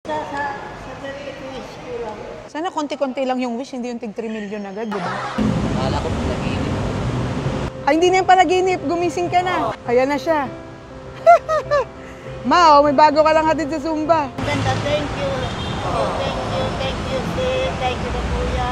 Sa wish ko lang. Sana konti-konti lang yung wish, hindi yung tig 3 million agad, di ba? Akala ko panaginip. Ay, hindi na yung panaginip. Gumising ka na. Ayan na siya. Ma, may bago ka lang hatid sa Zumba. Ganda, thank you. Thank you, sis. Thank you na kuya.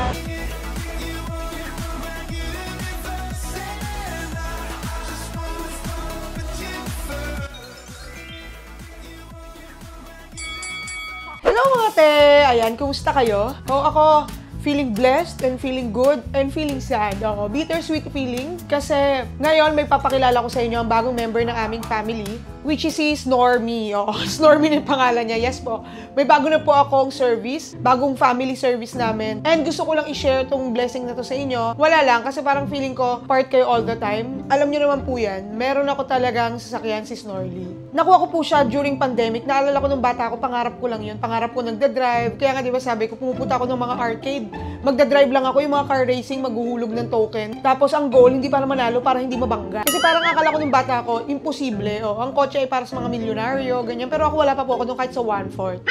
Hello mga te! Ayan, kumusta kayo? Ako, feeling blessed and feeling good and feeling sad. Bittersweet feeling kasi ngayon may papakilala ko sa inyo ang bagong member ng aming family, which is si Snormy. Snormy na yung pangalan niya. Yes po. May bago na po akong service, bagong family service namin. And gusto ko lang i-share tong blessing na to sa inyo. Wala lang, kasi parang feeling ko part kayo all the time. Alam nyo naman po yan, meron ako talagang sasakyan si Snorly. Nakuha ko po siya during pandemic. Naalala ko nung bata ako, pangarap ko lang yun. Pangarap ko nagda-drive. Kaya nga diba sabi ko, pumupunta ako ng mga arcade. Magda-drive lang ako, yung mga car racing, maghuhulog ng token. Tapos ang goal, hindi para manalo, para hindi mabangga. Kasi parang akala ko nung bata ako, imposible. Ang kotse ay para sa mga milyonaryo, ganyan. Pero ako wala pa po ako nung kahit sa 1/4.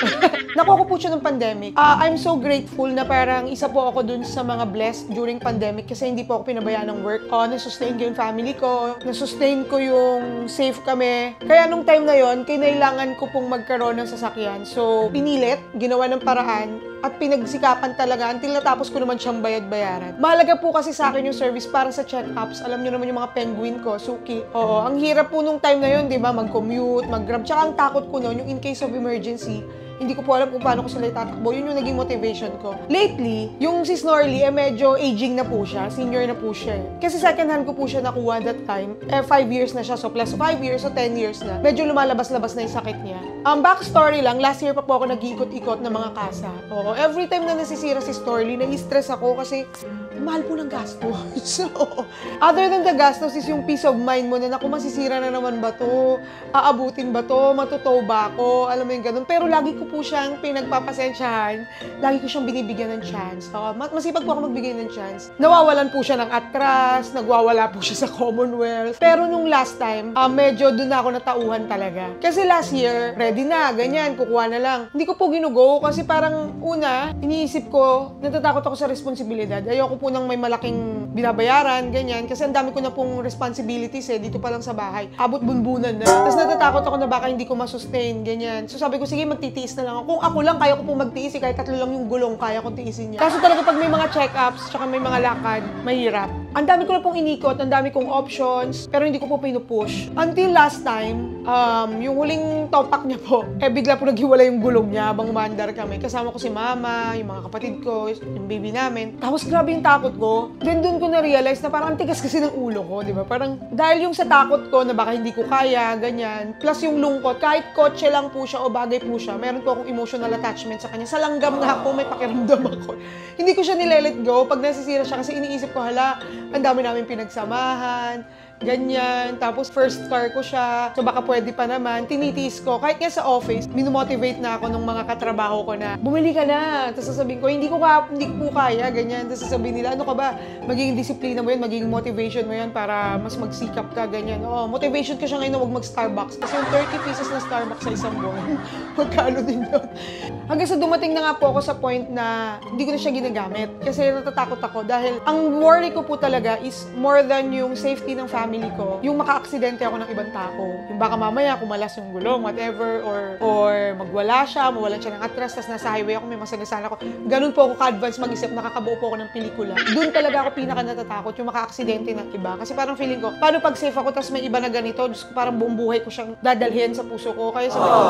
Nakuha ko po siya nung pandemic. I'm so grateful na parang isa po ako dun sa mga blessed during pandemic kasi hindi po ako pinabayaan ng work. Na-sustain ko yung family ko, na-sustain ko yung safe kami. Kaya nung time na yon, kinailangan ko pong magkaroon ng sasakyan. So, pinilit, ginawa ng paraan, at pinagsikapan talaga until natapos ko naman siyang bayad-bayaran. Mahalaga po kasi sa akin yung service para sa check-ups. Alam niyo naman yung mga penguin ko, Suki. Oo, ang hirap po nung time na yun, di ba? Mag-commute, mag-grab. Tsaka ang takot ko noon, yung in case of emergency, hindi ko po alam kung paano ko sila itatakbo. Yun yung naging motivation ko. Lately, yung si Snorly, medyo aging na po siya. Senior na po siya. Kasi second hand ko po siya nakuha that time. 5 years na siya. So, plus 5 years o 10 years na. Medyo lumalabas-labas na yung sakit niya. Backstory lang, last year pa po ako nag-iikot-ikot ng mga kasa. Oo, every time na nasisira si Snorly, nai-stress ako kasi mahal po ng gastos. So, other than the gastos is yung peace of mind mo na naku, masisira na naman ba to? Aabutin ba to? Matutow ba ako? Alam mo yung ganun. Pero lagi ko po siyang pinagpapasensyahan. Lagi ko siyang binibigyan ng chance. Masipag po ako magbigay ng chance. Nawawalan po siya ng atras, nagwawala po siya sa Commonwealth. Pero nung last time, medyo doon na ako natauhan talaga. Kasi last year, ready na, ganyan, kukuha na lang. Hindi ko po ginugo kasi parang una, iniisip ko, natatakot ako sa responsibilidad. Ayoko po nang may malaking binabayaran, ganyan. Kasi ang dami ko na pong responsibilities dito pa lang sa bahay. Abot bunbunan na. Tapos natatakot ako na baka hindi ko masustain, ganyan. So sabi ko, sige, magtitiis na lang ako. Kung ako lang, kaya ko po magtiis. Kahit 3 lang yung gulong, kaya kong tiisin niya. Kaso talaga pag may mga check-ups, tsaka may mga lakad, mahirap. Ang dami ko na pong inikot, ang dami kong options, pero hindi ko po pinupush. Until last time, yung huling topak niya po, bigla po naghiwalay yung gulong niya habang umandar kami. Kasama ko si mama, yung mga kapatid ko, yung baby namin. Tapos grabe yung takot ko. Then doon ko na-realize na parang tigas kasi ng ulo ko, di ba? Parang dahil yung sa takot ko na baka hindi ko kaya, ganyan. Plus yung lungkot, kahit kotse lang po siya o bagay po siya, meron po akong emotional attachment sa kanya. Sa langgam nga po, may pakiramdam ako. Hindi ko siya nilelet go pag nasisira siya kasi iniisip ko, hala, ang dami namin pinagsamahan, ganyan. Tapos first car ko siya, so baka pwede pa naman. Tinitiis ko. Kahit nga sa office, minomotivate na ako ng mga katrabaho ko na, bumili ka na. Tapos sasabihin ko, hindi ko po kaya, ganyan. Tapos sasabihin nila, ano ka ba? Magiging disiplina mo yan, magiging motivation mo yan para mas magsikap ka, ganyan. Motivation ko siya ngayon na huwag mag-Starbucks. Kasi yung 30 pesos na Starbucks sa isang buwan, magkano din yun. Hanggang sa dumating na nga po ako sa point na hindi ko na siya ginagamit. Kasi natatakot ako dahil ang worry ko po talaga is more than yung safety ng family ko, yung maka-aksidente ako ng ibang tao. Yung baka mamaya kumalas yung gulong, whatever, or magwala siya, mawalan siya ng atras, tas nasa highway ako, may masagasala ko. Ganun po ako ka-advance mag-isip, nakakabuo po ako ng pelikula. Doon talaga ako pinaka natatakot, yung maka-aksidente ng iba. Kasi parang feeling ko, paano pag safe ako, tas may iba na ganito, parang buong buhay ko siyang dadalhin sa puso ko. Kaya sabi ko,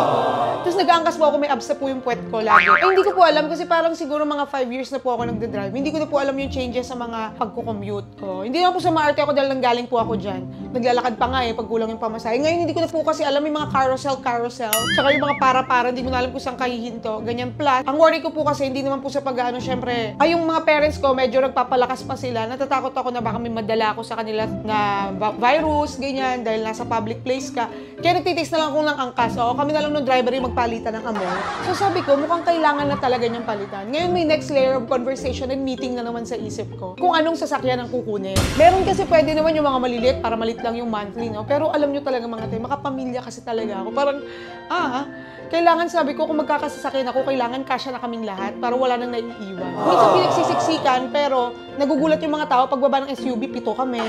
tapos nag-aangkas po ako, may abs na po yung puwet ko lagi. Hindi ko po alam kasi parang siguro mga 5 years na po ako nagda-drive. Hindi ko na po alam yung changes sa mga pagko-commute ko. Hindi naman po sa maarte ako dahil nanggaling po ako dyan. Naglalakad pa nga pag kulang yung pamasahe. Ngayon hindi ko na po kasi alam yung mga carousel. Tsaka yung mga para-para, hindi ko na alam kung saan kahihinto. Ganyan. Plus, ang worry ko po kasi hindi naman po sa pag-ano, syempre, yung mga parents ko medyo nagpapalakas pa sila. Natatakot ako na baka may madala ako sa kanila na virus, ganyan, dahil nasa public place ka. Kaya nagtitiis na lang ako ng angkas. Kami na lang ng driver yung magpalitan ng amoy. So sabi ko, mukhang kailangan na talaga niyang palitan. Ngayon may next layer of conversation and meeting na naman sa isip ko. Kung anong sasakyan ang kukunin. Meron kasi pwede naman yung mga maliliit para malit lang yung monthly, no? Pero alam nyo talaga mga tayo, makapamilya kasi talaga ako. Parang, kailangan sabi ko kung magkakasasakyan ako, kailangan kasya na kaming lahat para wala nang naiiwan. Minsan pinagsisiksikan, pero nagugulat yung mga tao, pagbaba ng SUV, 7 kami.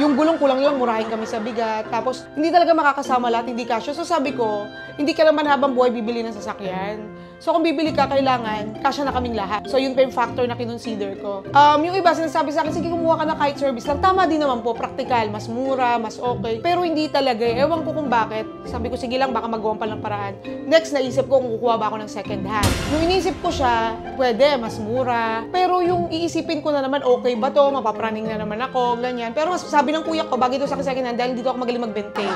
Yung gulong kulang lang, murahin kami sa bigat. Tapos, hindi talaga makakasama lahat, hindi kasya. So sabi ko, hindi ka naman habang buhay bibili ng sasakyan. So kung bibili ka, kailangan, kasya na kaming lahat. So yun pa yung factor na kinonsider ko. Yung iba, sinasabi sa akin, sige kumuha ka na kahit service lang. Tama din naman po, practical, mas mura, mas okay. Pero hindi talaga eh. Ewan ko kung bakit. Sabi ko, sige lang, baka magawa pa ng paraan. Next, naisip ko kung kukuha ba ako ng second hand. Nung inisip ko siya, pwede, mas mura. Pero yung iisipin ko na naman, okay ba to? Mapapraning na naman ako, ganyan. Pero sabi ng kuya ko, bagay ito sa second hand dahil dito ako magaling mag-maintain.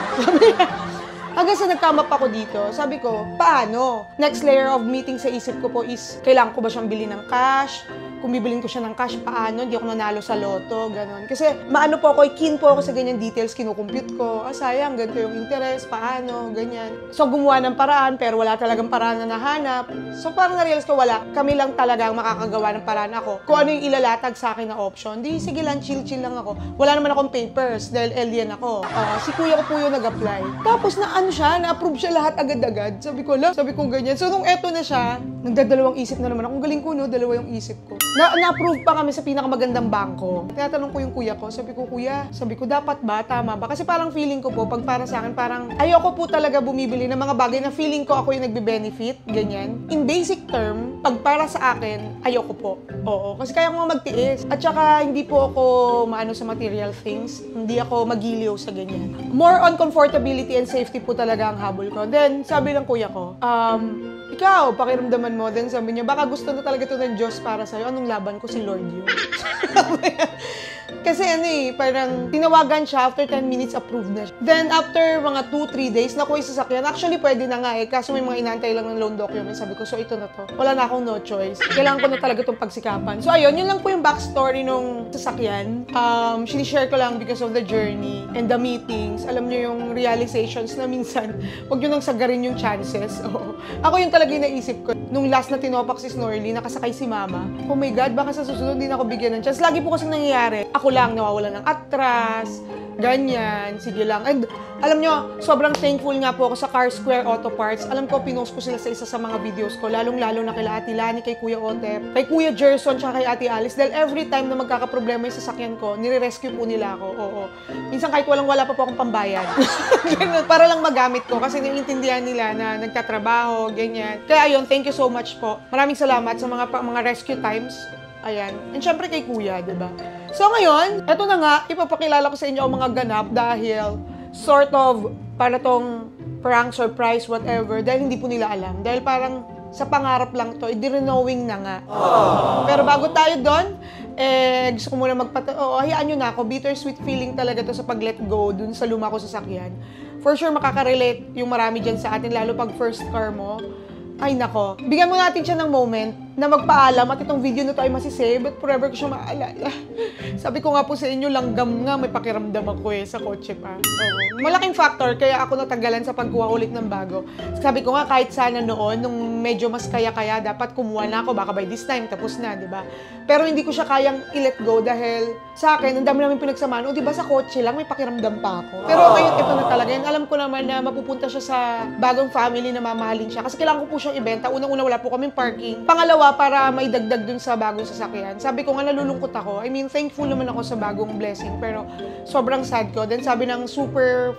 Hanggang sa nagkamap ako dito, sabi ko, paano? Next layer of meeting sa isip ko po is, kailangan ko ba siyang bilhin ng cash? Kung bibilin ko siya ng cash, paano? Hindi ako nanalo sa loto, gano'n. Kasi maano po ako, keen po ako sa ganyan details, kinukompute ko. Sayang, ganito yung interest, paano, ganyan. So, gumawa ng paraan, pero wala talagang paraan na nahanap. So, parang na-realize ko, wala. Kami lang talaga ang makakagawa ng paraan ako. Kung ano yung ilalatag sa akin na option, di, sige lang, chill-chill lang ako. Wala naman akong papers, dahil alien ako. Si kuya ko po yung nag-apply. Tapos, na-approve siya lahat agad-agad. Sabi ko, ganyan. So, nung eto na siya, nagdadalawang isip na naman. Kung galing ko, no, dalawa yung isip ko. Na-approve pa kami sa pinakamagandang bangko. Tinatanong ko yung kuya ko, sabi ko, dapat ba? Tama ba? Kasi parang feeling ko po, pag para sa akin, parang ayoko po talaga bumibili ng mga bagay na feeling ko ako yung nagbe-benefit, ganyan. In basic term, pag para sa akin, ayoko po. Oo, kasi kaya ko magtiis. At saka, hindi po ako maano sa material things. Hindi ako magiliw sa ganyan. More on comfortability and safety po talaga ang habol ko. Then, sabi ng kuya ko, ikaw, pakiramdaman mo. Then sabi niya, baka gusto na talaga ito ng Diyos para sa'yo. Anong laban ko? Si Lord yun. Kasi parang tinawagan siya, after 10 minutes, approved na siya. Then, after mga 2-3 days, nakuha yung sasakyan. Actually, pwede na nga kaso may mga inantay lang ng loan document. Sabi ko, so ito na to. Wala na akong no choice. Kailangan ko na talaga itong pagsikapan. So, ayun, yun lang po yung backstory nung sasakyan. Sinishare ko lang because of the journey and the meetings. Alam niyo yung realizations na minsan, huwag nyo nang sagarin yung chances. Oo. Ako yung talaga yung naisip ko. Nung last na tinopak si Snorly, nakasakay si Mama. Oh my God, baka sa susunod din ako bigyan ng chance. Lagi po kasi nangyayari. Ako lang, nawawalan ng atras, ganyan, sige lang. And alam nyo, sobrang thankful nga po ako sa Car Square Auto Parts. Alam ko, pinost ko sila sa isa sa mga videos ko, lalong-lalo na kila Ate Lani, kay Kuya Otep, kay Kuya Gerson, tsaka kay Ate Alice. Dahil every time na magkakaproblema yung sasakyan ko, nire-rescue po nila ako. Oo. Minsan kahit wala pa po akong pambayad. Para lang magamit ko kasi naiintindihan nila na nagtatrabaho, ganyan. Kaya ayun, thank you so much po. Maraming salamat sa mga rescue times. Ayan. And syempre kay Kuya, diba? So ngayon, eto na nga, ipapakilala ko sa inyo ang mga ganap dahil sort of para tong prank, surprise, whatever, dahil hindi po nila alam. Dahil parang sa pangarap lang to, i-knowing na nga. Pero bago tayo doon, gusto ko muna hayaan nyo na ako, bittersweet feeling talaga to sa pag-let go dun sa luma ko sasakyan. For sure, makaka-relate yung marami dyan sa atin, lalo pag first car mo. Ay nako, bigyan mo natin siya ng moment na magpaalam at itong video na to ay masisave at forever ko siya maalala. Sabi ko nga po sa inyo, langgam nga, may pakiramdam ako sa kotse pa. Oo. Malaking factor, kaya ako natanggalan sa pagkuha ulit ng bago. Sabi ko nga, kahit sana noon, nung medyo mas kaya-kaya, dapat kumuha na ako, baka by this time, tapos na, di ba? Pero hindi ko siya kayang i-let go dahil sa akin, ang dami namin pinagsamaan. O di ba sa kotse lang, may pakiramdam pa ako. Pero ngayon, ito na talaga. Yan, alam ko naman na mapupunta siya sa bagong family na mamahalin siya. Kasi kailangan ko po siyang ibenta. Unang-una, wala po kaming parking. Pangalawa, para may dagdag dun sa bagong sasakyan. Sabi ko nga, nalulungkot ako. I mean, thankful naman ako sa bagong blessing. Pero sobrang sad ko. Then sabi ng super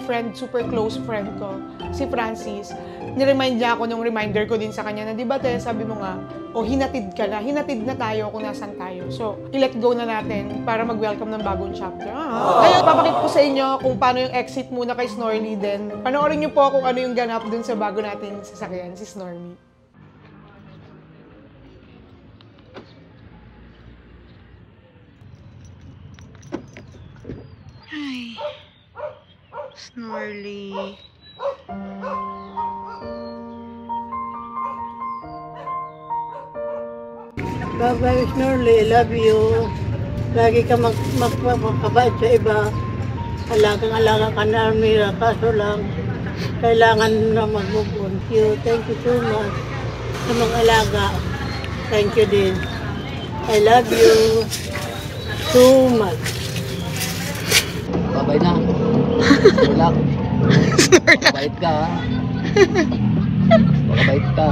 close friend ko, si Francis, niremind niya ako ng reminder ko din sa kanya na, di ba, te, sabi mo nga, hinatid ka na. Hinatid na tayo kung nasan tayo. So, i-let go na natin para mag-welcome ng bagong chapter. Ngayon, papakita ko sa inyo kung paano yung exit muna kay Snorly. Then, panoorin niyo po kung ano yung ganap dun sa bago nating sasakyan, si Snormy. Ay, Snorly. Bye-bye, Snorly. I love you. Lagi ka magpapakabait sa iba. Alagang-alaga ka na, Almira. Kaso lang, kailangan na mag-move on. Thank you so much sa mga alaga. Thank you din. I love you so much. Babay na. Snorlax. Bait ka, ha? Makabait ka.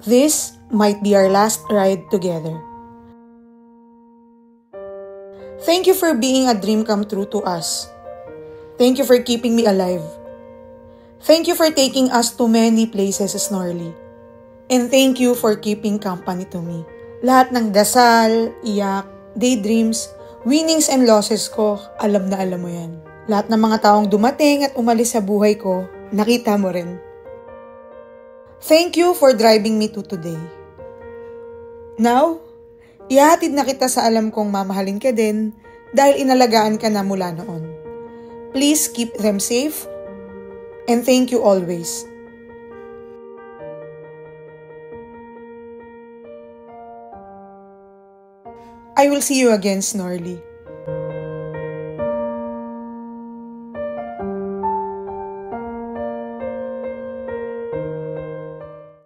This might be our last ride together. Thank you for being a dream come true to us. Thank you for keeping me alive. Thank you for taking us to many places, Snorly. And thank you for keeping company to me. Lahat ng dasal, iyak, daydreams, winnings and losses ko, alam na alam mo yan. Lahat ng mga taong dumating at umalis sa buhay ko, nakita mo rin. Thank you for driving me to today. Now, ihahatid na kita sa alam kong mamahalin ka din dahil inalagaan ka na mula noon. Please keep them safe and thank you always. I will see you again, Snorly.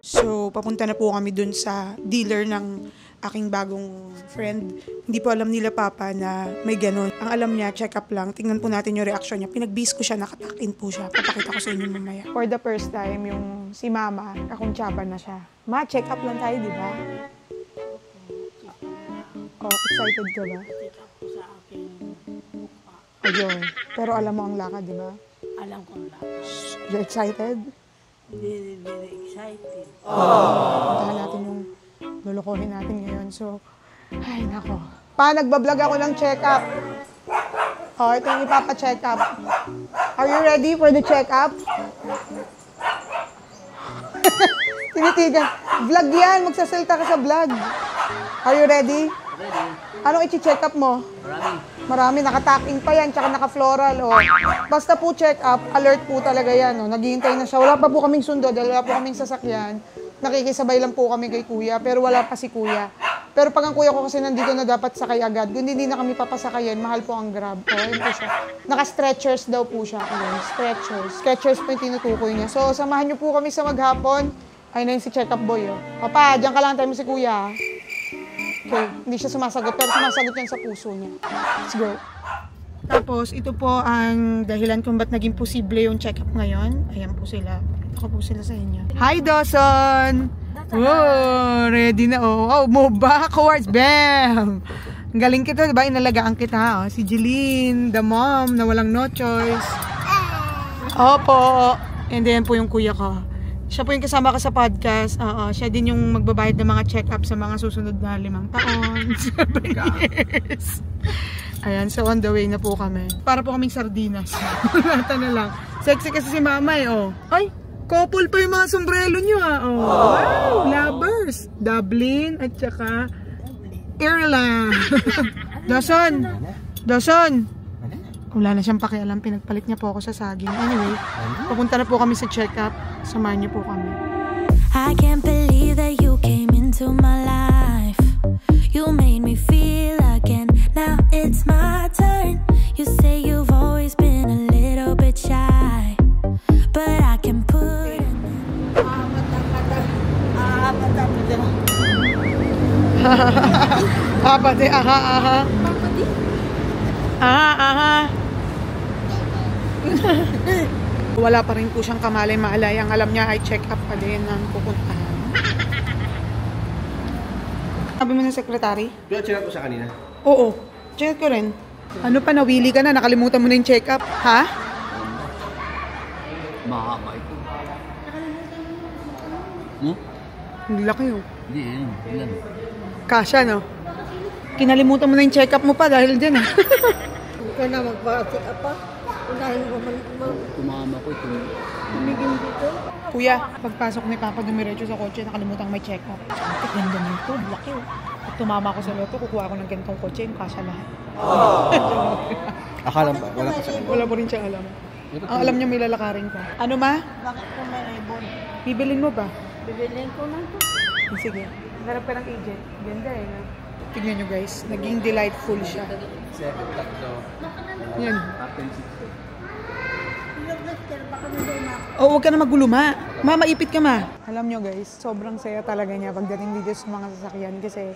So, papunta na po kami dun sa dealer ng aking bagong friend. Hindi po alam nila Papa na may ganun. Ang alam niya, check up lang. Tingnan po natin yung reaction niya. Pinagbis ko siya, nakatakin po siya. Papakita ko sa inyo mamaya. For the first time, yung si Mama, kakuntsaba na siya. Ma, check up lang tayo, di ba? Oh, excited ka ba? Check up ko sa aking mukha. Ayun. Pero alam mo ang lakad, di ba? Alam ko lang. You excited? Very, very excited. Puntahan natin yung lulukohin natin ngayon. So, ay nako. Nagbablog ako ng check-up. Oh, ito yung ipapa-check up. Are you ready for the check-up? Tinitigan. Vlog yan. Magsasalita ka sa vlog. Are you ready? Ready? Anong i-check up mo? Marami. Nakataking pa yan. Tsaka naka-floral. Oh. Basta po check up. Alert po talaga yan. Oh. Naghihintay na siya. Wala pa po kaming sundo. Dahil wala po kaming sasakyan. Nakikisabay lang po kami kay kuya. Pero wala pa si kuya. Pero pag ang kuya ko kasi nandito na dapat sakay agad. Kung hindi na kami papasakayin, mahal po ang Grab. Oh, yun po siya. Naka-stretchers daw po siya. Ayun, stretchers. Stretchers po yung tinutukoy niya. So, samahan niyo po kami sa maghapon. Ayun na yung si check-up boy. Oh. Papa, diyan ka lang tayo mo si kuya. Okay, hindi siya sumasagot. Pero sumasagot yan sa puso niya. Let's go. Tapos, ito po ang dahilan kung ba't naging posible yung check-up ngayon. Ayan po sila. Ako po sila sa inyo. Hi, Dawson! Oh, ready na. Oh, move backwards. Bam! Ang galing kita, diba? Inalagaan kita. Oh. Si Jeline, the mom, na walang no choice. Opo. And then po yung kuya ko. Siya po yung kasama ko sa podcast. Siya din yung magbabayad ng mga check-up sa mga susunod na 5 taon. 7 years. Ayan, so on the way na po kami. Para po kaming sardinas. Lata na lang. Sexy kasi si mama eh, oh. Ay, couple pa yung mga sombrero nyo ah. Oh. Wow, lovers. Dublin at saka Ireland. Dawson. Wala na siyang pakialam, pinagpalit niya po ako sa saging. Anyway, papunta na po kami sa check-up. Samahan niyo po kami. I can't believe that you came into my life. You made me feel again. Now it's my turn. You say you've always been a little bit shy, but I can put Apate, aha. Wala pa rin po siyang kamalay-maalay. Ang alam niya ay check-up pa din ang pupuntahan. Sabi mo ng secretary? Pero check up ko siya kanina. Oo, check ko rin. Ano pa, nawili ka na? Nakalimutan mo na yung check-up? Ha? Mahaba ito. Ang laki oh. Hindi, ilan. Kasya, no? Kinalimutan mo na yung check-up mo pa dahil dyan ah. Hindi ka na magpa-check up pa. Unahin mo Tumama ko ito. tumigil dito. Kuya, pagpasok ni Papa dumiretso sa kotse, nakalimutan may check-up. Ang ganda nito, laki oh. Pag tumama ako sa loto, kukuha ako ng ganitong kotse, yung kasya lahat. Akala ba? Wala pa siya. Wala po rin siyang alam. Ang alam niya may lalakarin ka. Ano ma? Bakit ko may ribbon? Bibilin mo ba? Bibilin ko na to. Sige. Harap ka ng agent. Ganda eh. No? Tignan nyo guys, naging delightful siya. Yan. Oh, huwag ka na magulo ma. Maipit ka ma. Alam nyo guys, sobrang saya talaga niya pagdating dito sa mga sasakyan kasi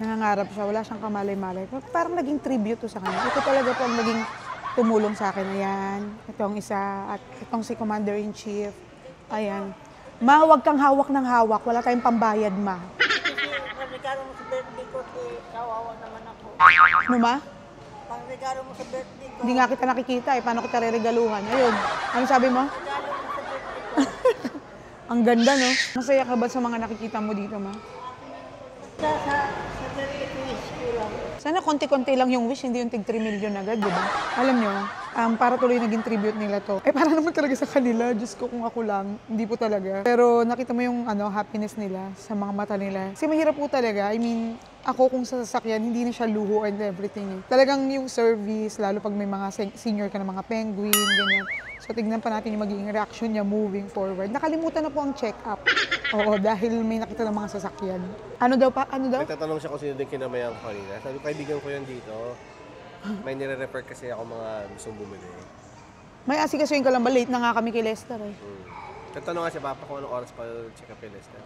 Nangangarap siya, wala siyang kamalay-malay. Parang naging tribute to sa kanya. Ito talaga po ang naging tumulong sa akin. Ayan, itong isa at itong si Commander-in-Chief. Ayan. Ma, huwag kang hawak ng hawak. Wala tayong pambayad, ma. Kasi pang-regalo mo sa birthday ko, kawawa naman ako. Ano, ma? Pang-regalo mo sa birthday ko. Hindi nga kita nakikita eh. Paano kita reregaluhan? Ayun. Ano sabi mo? Regalo mo sa birthday ko. Ang ganda, no? Masaya ka ba sa mga nakikita mo dito, ma? Sa birthday ko, wish ko lang. Sana konti-konti lang yung wish, hindi yung tig 3 million agad, di ba? Alam nyo, para tuloy naging tribute nila to. Eh, para naman talaga sa kanila. Diyos ko, kung ako lang, hindi po talaga. Pero nakita mo yung happiness nila sa mga mata nila. Kasi mahirap po talaga. I mean, ako kung sa sasakyan, hindi na siya luho and everything. Eh. Talagang yung service, lalo pag may mga senior ka na mga penguin, ganyan. So, tignan pa natin yung magiging reaction niya moving forward. Nakalimutan na po ang check-up. Oo, dahil may nakita ng mga sasakyan. Ano daw pa? Ano daw? Nagtatanong siya kung sino din kinamayan ko kanina. Sabi ko, kaibigan ko yan dito. May nire-refer kasi ako mga gustong bumili. May asikasuhin ka lang ba? Late na nga kami kay Lester eh. Nagtanong nga siya, Papa, kung anong oras pa check up kay Lester.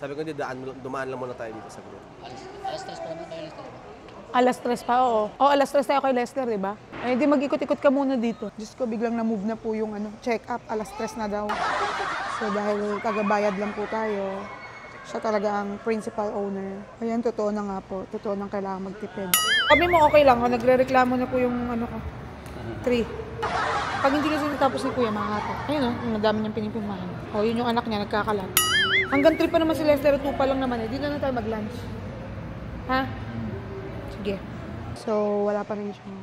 Sabi ko, hindi, dumaan lang muna tayo dito sa group. Alas 3 pa naman tayo, Lester. Alas 3 pa, oo. Oo, alas 3 tayo kay Lester, di ba? Eh, di mag-ikot-ikot ka muna dito. Diyos ko, biglang na-move na po yung check-up. Alas 3 na daw. So, dahil tagabayad lang po tayo, siya talaga ang principal owner. Ayan, totoo na nga po. Totoo nang kailangan magtipid. Kami mo okay lang, nagre-reklamo na po yung 3. Pag hindi kasi natapos ni Kuya, makakata. Ayun o, ang dami niyang pinipimahan. O, yun yung anak niya, nagkakalat. Hanggang 3 pa naman si Lester, 2 pa lang naman eh. Dito na tayo mag-lunch. Ha? Sige. So, wala pa rin siyang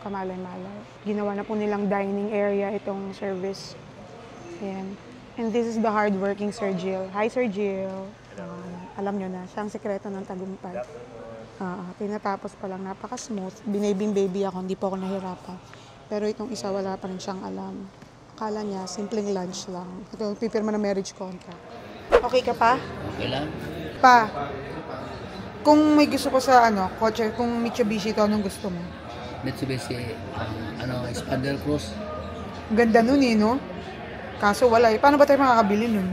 kamalay-malay. Ginawa na po nilang dining area itong service. Ayan. And this is the hardworking Sir Jill. Hi, Sir Jill. Alam nyo na, siya ang sekreto ng tagumpay. Tinatapos pa lang, napaka-smooth. Binabing baby ako, hindi po ako nahirapan. Pero itong isa, wala pa rin siyang alam. Akala niya, simpleng lunch lang. Ito, pipirma na marriage contract. Okay ka pa? Okay lang. Pa, kung may gusto ko sa kotse, kung Mitsubishi ito, anong gusto mo? Mitsubishi, Expander Cross. Ganda nun eh, no? Kaso wala eh. Paano ba tayo makakabili nun?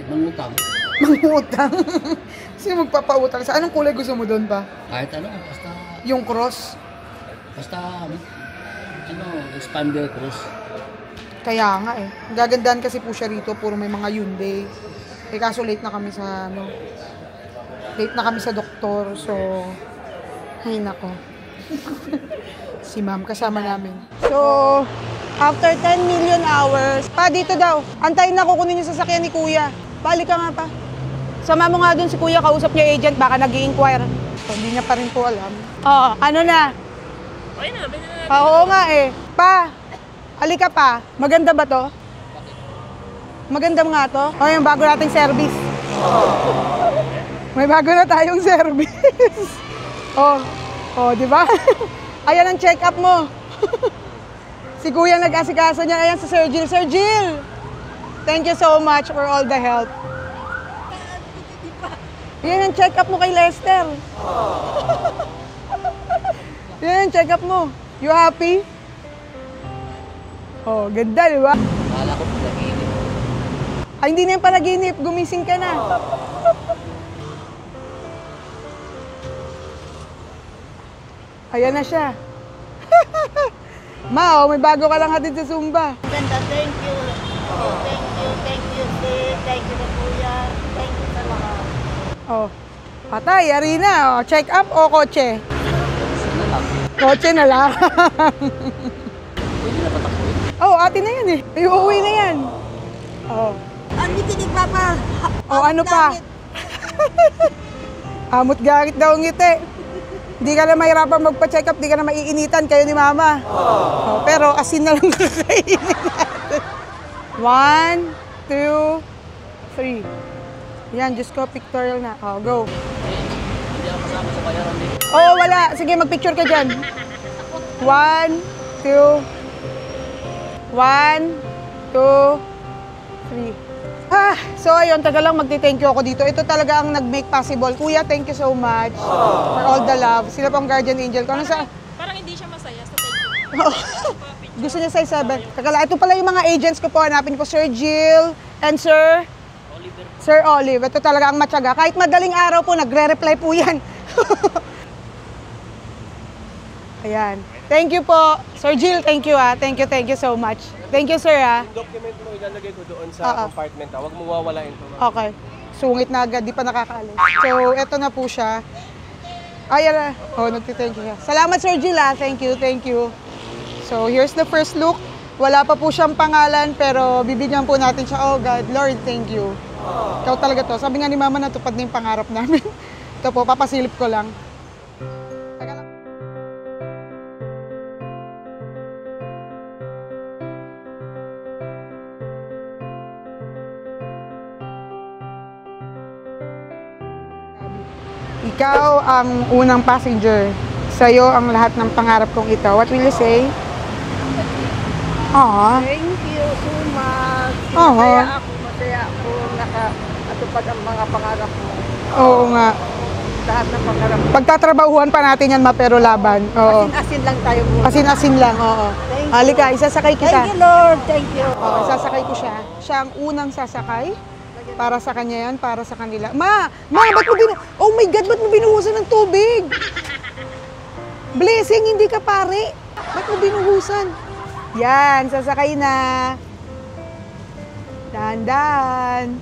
Mangutang. Mangutang. Kasi magpapautang. Sa anong kulay gusto mo doon pa? Kahit basta, Yung cross? Expander Cross. Kaya nga eh. Gagandaan kasi po siya rito. Puro may mga Hyundai. Eh kaso late na kami sa late na kami sa doktor. So, ay nako. Si ma'am kasama namin. So, after 10 million hours, pa dito daw. Antayin na kukunin yung sasakyan ni Kuya. Balik ka nga pa. Sama mo nga dun si Kuya, kausap niya agent, baka nag-i-inquire. So, hindi niya pa rin po alam. Oo, ano na? Okay na, Oo nga eh. Pa, halika pa. Maganda ba to? Maganda nga to? O, yung bago nating service. May bago na tayong service. Di ba? Ayan ang check-up mo. Si Kuya nag-asikaso niya. Ayan si Sir Jill. Sir Jill! Thank you so much for all the help. Yan ang check-up mo kay Lester. Yan ang check-up mo. You happy? Oh, ganda, di ba? Akala ko pinaginip. Ay, hindi na yung panaginip. Gumising ka na. Ayan na siya. Ma, may bago ka lang hatid sa Zumba. Ganda, thank you. Thank you, Sid. Thank you, Kuya. Thank you sa lahat. Oh, patay, Arina. Check up o kotse? Kotse na lang. Pwede na patakbuhin. Oh, atin na yan eh. Iuwi na yan. Oh. Ang tinig Papa. Oh, ano pa? Amot garit daw ang ngiti. Hindi ka na mahirapan magpa-check up, di ka na maiinitan kayo ni Mama. Oh, pero asin na lang kakainin natin. 1, 2, 3. Yan, Diyos ko, pictorial na. Oh, go. Hindi ako kasama sa bayaran din. Oh, wala. Sige, magpicture ka dyan. 1, 2, 1, 2, 3. So ayun, taga lang magti-thank you ako dito. Ito talaga ang nag-make possible. Kuya, thank you so much for all the love. Sila pang guardian angel ko. Parang hindi siya masaya sa thank you. Gusto niya size 7. Taga lang. Ito pala yung mga agents ko po. Hanapin ko, Sir Jill and Sir Sir Olive, ito talaga ang matyaga. Kahit madaling araw po, nagre-reply po yan. Ayan. Thank you po. Sir Jill, thank you ah. Thank you so much. Thank you, sir ah. Yung document mo, ilalagay ko doon sa compartment. Huwag mo wawalain ito. Okay. Sungit na agad, di pa nakakaalis. So, eto na po siya. Ayan na. Oh, nagti-thank you siya. Salamat, Sir Jill ah. Thank you. So, here's the first look. Wala pa po siyang pangalan, pero bibigyan po natin siya. Oh God, Lord, thank you. Ikaw talaga to. Sabi nga ni Mama, natupad na yung pangarap namin. Ito po, papasilip ko lang. Teka lang. Ikaw ang unang passenger. Sa'yo ang lahat ng pangarap kong ito. What will you say? Aww. Thank you so much. Masaya ako nakatupad ang mga pangarap mo. Oo nga. Lahat ng pangarap mo. Pagtatrabahuan pa natin yan, pero laban. Oo. Asin lang tayo muna. Asin lang, oo. Thank you. Halika, isasakay kita. Thank you, Lord. Thank you. Oo, isasakay ko siya. Siya ang unang sasakay. Para sa kanya yan, para sa kanila. Ma, ba't mo oh my God, ba't mo binuhusan ng tubig? Blessing, hindi ka pare. Ba't mo binuhusan? Yan, sasakay na. Dahan-dahan.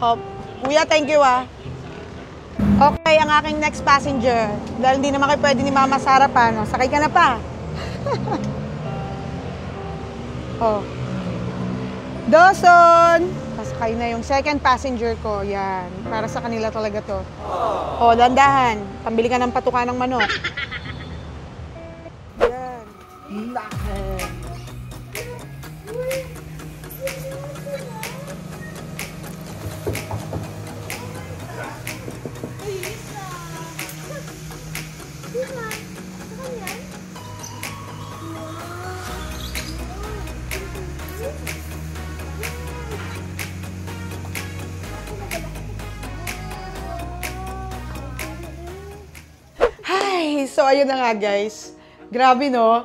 Oh, kuya, thank you ah. Okay, ang aking next passenger. Dahil hindi naman kayo pwede ni Mama sa harapan. Sakay ka na pa. Oh. Dawson! Pasakay na yung second passenger ko. Yan. Para sa kanila talaga to. Oh, dandahan. Pambili ka ng patuka ng manok. Yan. So, ayun na nga guys. Grabe no?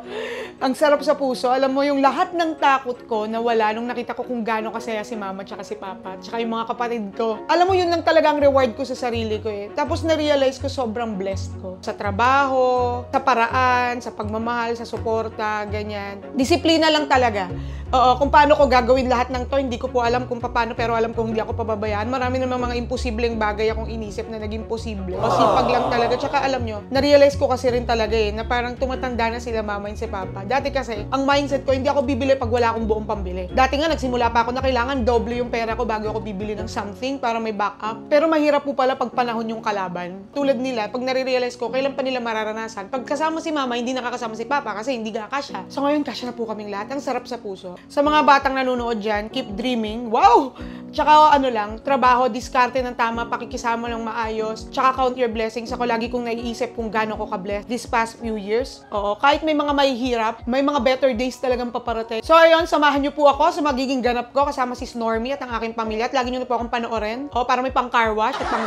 Ang sarap sa puso. Alam mo, yung lahat ng takot ko nawala nung nakita ko kung gaano kasaya si Mama tsaka si Papa tsaka yung mga kapatid ko. Alam mo, yun lang talaga ang reward ko sa sarili ko eh. Tapos na-realize ko sobrang blessed ko. Sa trabaho, sa paraan, sa pagmamahal, sa suporta, ganyan. Disiplina lang talaga. Oo, kung paano ko gagawin lahat ng to, hindi ko po alam kung paano, pero alam kong hindi ako pababayaan. Marami namang mga imposibleng bagay akong inisip na naging posible. O sipag lang talaga. Tsaka alam nyo, na-realize ko kasi rin talaga eh, na parang tumatanda na sila Mama and si Papa. Dati kasi, ang mindset ko, hindi ako bibili pag wala akong buong pambili. Dati nga, nagsimula pa ako na kailangan doble yung pera ko bago ako bibili ng something para may backup. Pero mahirap po pala pag panahon yung kalaban. Tulad nila, pag nare-realize ko, kailan pa nila mararanasan. Pag kasama si Mama, hindi nakakasama si Papa kasi hindi kakasya. So ngayon, kasya na po kaming lahat. Ang sarap sa puso. Sa mga batang nanonood dyan, keep dreaming. Wow! Tsaka ano lang, trabaho, diskarte ng tama, pakikisama ng maayos, tsaka count your blessings. Ako lagi kong naiisip kung gaano ko ka-blessed this past few years. Oo, kahit may mga mahihirap, may mga better days talagang paparating. So ayun, samahan niyo po ako sa magiging ganap ko kasama si Snormy at ang aking pamilya. At lagi niyo na po akong panoorin. O, para may pang car wash at pang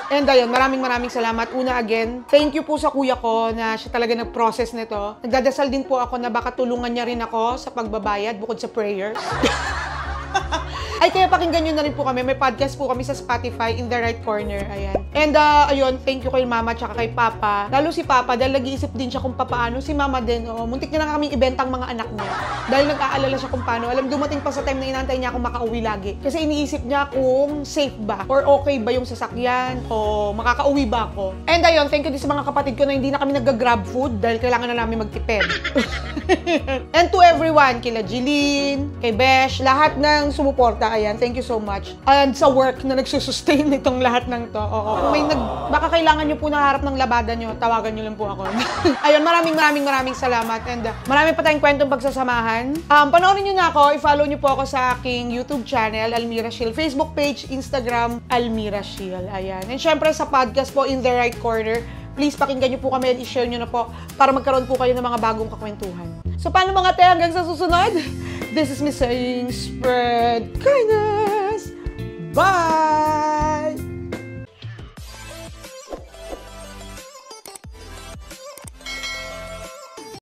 And ayun, maraming salamat. Una again, thank you po sa kuya ko na siya talaga nag-process nito. Nagdadasal din po ako na baka tulungan niya rin ako sa pagbabayad bukod sa prayers. Ay, kaya pakinggan nyo na rin po kami. May podcast po kami sa Spotify, In the Right Corner. Ayan. And, ayun, thank you kay Mama tsaka kay Papa. Lalo si Papa, dahil nag-iisip din siya kung paano. Si Mama din, muntik na kaming ibentang mga anak niya. Dahil nag-aalala siya kung paano. Alam, dumating pa sa time na inantay niya akong makauwi lagi. Kasi iniisip niya kung safe ba, or okay ba yung sasakyan, o makakauwi ba ako. And, ayun, thank you din sa mga kapatid ko na hindi na kami nag-grab food dahil kailangan na namin magtipid. And to everyone, kila Jeline, kay Besh, lahat ng sumuporta, ayan, thank you so much. And sa work na nagsusustain nitong lahat ng to. Oo, kung may baka kailangan nyo po naharap ng labada nyo, tawagan nyo lang po ako. Ayun, maraming salamat. And marami pa tayong kwentong pagsasamahan. Panoorin nyo na ako, i-follow nyo po ako sa aking YouTube channel, Almira Shiel, Facebook page, Instagram, Almira Shiel. Ayan. And syempre sa podcast po, In the Right Corner, please pakinggan nyo po kami and i-share nyo na po para magkaroon po kayo ng mga bagong kakwentuhan. So paano mga te, hanggang sa susunod? This is me saying spread kindness. Bye!